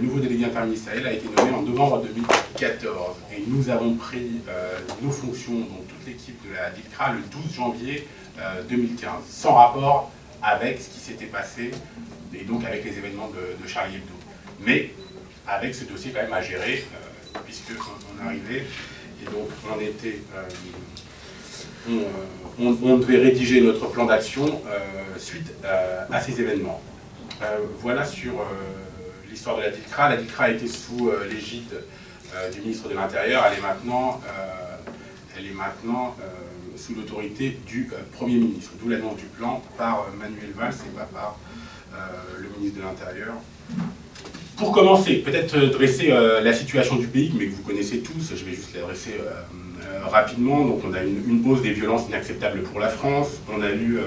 nouveau délégué interministériel, a été nommé en novembre 2014. Et nous avons pris nos fonctions, donc toute l'équipe de la DILCRA, le 12 janvier 2015, sans rapport avec ce qui s'était passé, et donc avec les événements de Charlie Hebdo. Mais avec ce dossier quand même à gérer, puisqu'on arrivait, et donc on devait rédiger notre plan d'action suite à ces événements. Voilà sur l'histoire de la DILCRA. La DILCRA a été sous l'égide du ministre de l'Intérieur. Elle est maintenant sous l'autorité du Premier ministre, d'où l'annonce du plan par Manuel Valls et pas par le ministre de l'Intérieur. Pour commencer, peut-être dresser la situation du pays, mais que vous connaissez tous, je vais juste la dresser rapidement. Donc on a une hausse des violences inacceptables pour la France. On a eu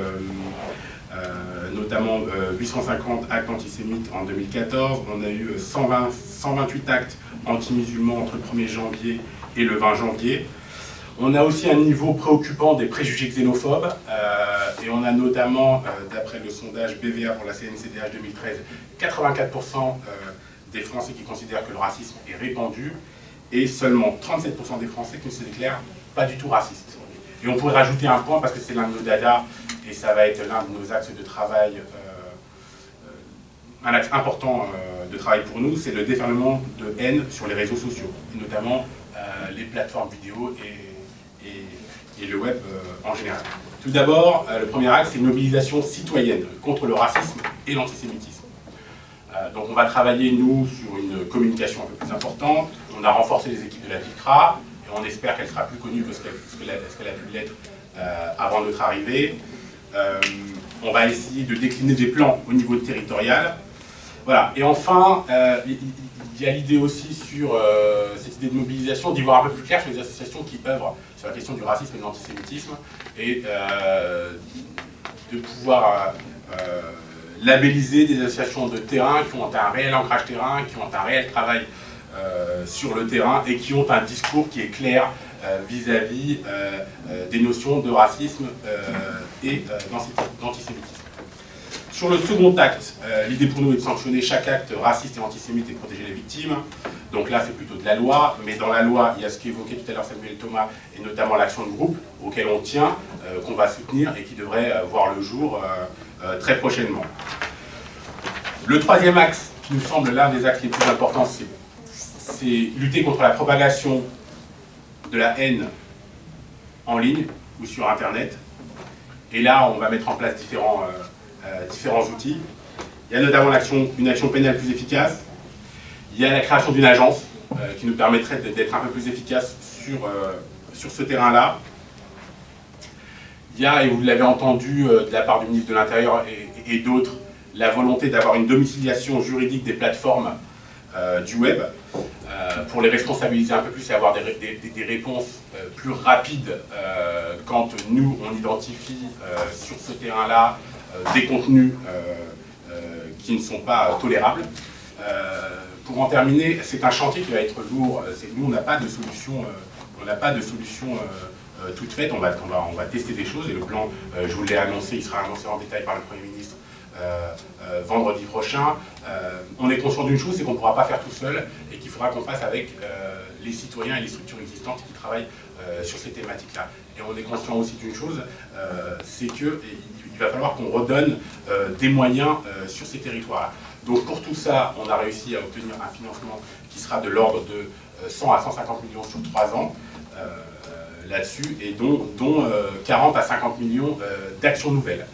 notamment 850 actes antisémites en 2014. On a eu 128 actes anti-musulmans entre le 1er janvier et le 20 janvier. On a aussi un niveau préoccupant des préjugés xénophobes, et on a notamment, d'après le sondage BVA pour la CNCDH 2013, 84% des Français qui considèrent que le racisme est répandu, et seulement 37% des Français qui ne se déclarent pas du tout racistes. Et on pourrait rajouter un point, parce que c'est l'un de nos dadas, et ça va être l'un de nos axes de travail, un axe important de travail pour nous, c'est le déferlement de haine sur les réseaux sociaux, et notamment les plateformes vidéo et le web en général. Tout d'abord, le premier axe, c'est une mobilisation citoyenne contre le racisme et l'antisémitisme. Donc on va travailler, nous, sur une communication un peu plus importante. On a renforcé les équipes de la DILCRA, et on espère qu'elle sera plus connue que ce qu'elle a pu l'être avant notre arrivée. On va essayer de décliner des plans au niveau territorial. Voilà. Et enfin, il y a l'idée aussi sur cette idée de mobilisation, d'y voir un peu plus clair sur les associations qui œuvrent sur la question du racisme et de l'antisémitisme, et de pouvoir labelliser des associations de terrain qui ont un réel ancrage terrain, qui ont un réel travail sur le terrain, et qui ont un discours qui est clair vis-à-vis des notions de racisme et d'antisémitisme. Sur le second acte, l'idée pour nous est de sanctionner chaque acte raciste et antisémite et de protéger les victimes. Donc là, c'est plutôt de la loi, mais dans la loi, il y a ce qu'évoquait tout à l'heure Samuel Thomas, et notamment l'action de groupe, auquel on tient, qu'on va soutenir et qui devrait voir le jour très prochainement. Le troisième axe, qui nous semble l'un des axes les plus importants, c'est lutter contre la propagation de la haine en ligne ou sur Internet. Et là, on va mettre en place différents outils. Il y a notamment une action pénale plus efficace. Il y a la création d'une agence qui nous permettrait d'être un peu plus efficace sur ce terrain-là. Il y a, et vous l'avez entendu de la part du ministre de l'Intérieur et d'autres, la volonté d'avoir une domiciliation juridique des plateformes du web pour les responsabiliser un peu plus et avoir des réponses plus rapides quand nous, on identifie sur ce terrain-là des contenus qui ne sont pas tolérables. Pour en terminer, c'est un chantier qui va être lourd. Nous, on n'a pas de solution, toute faite. On va tester des choses, et le plan, je vous l'ai annoncé, il sera annoncé en détail par le Premier ministre vendredi prochain. On est conscient d'une chose, c'est qu'on ne pourra pas faire tout seul, et qu'il faudra qu'on fasse avec les citoyens et les structures existantes qui travaillent sur ces thématiques-là. Et on est conscient aussi d'une chose, c'est qu'il va falloir qu'on redonne des moyens sur ces territoires-là. Donc pour tout ça, on a réussi à obtenir un financement qui sera de l'ordre de 100 à 150 millions sur 3 ans là-dessus, et dont 40 à 50 millions d'actions nouvelles.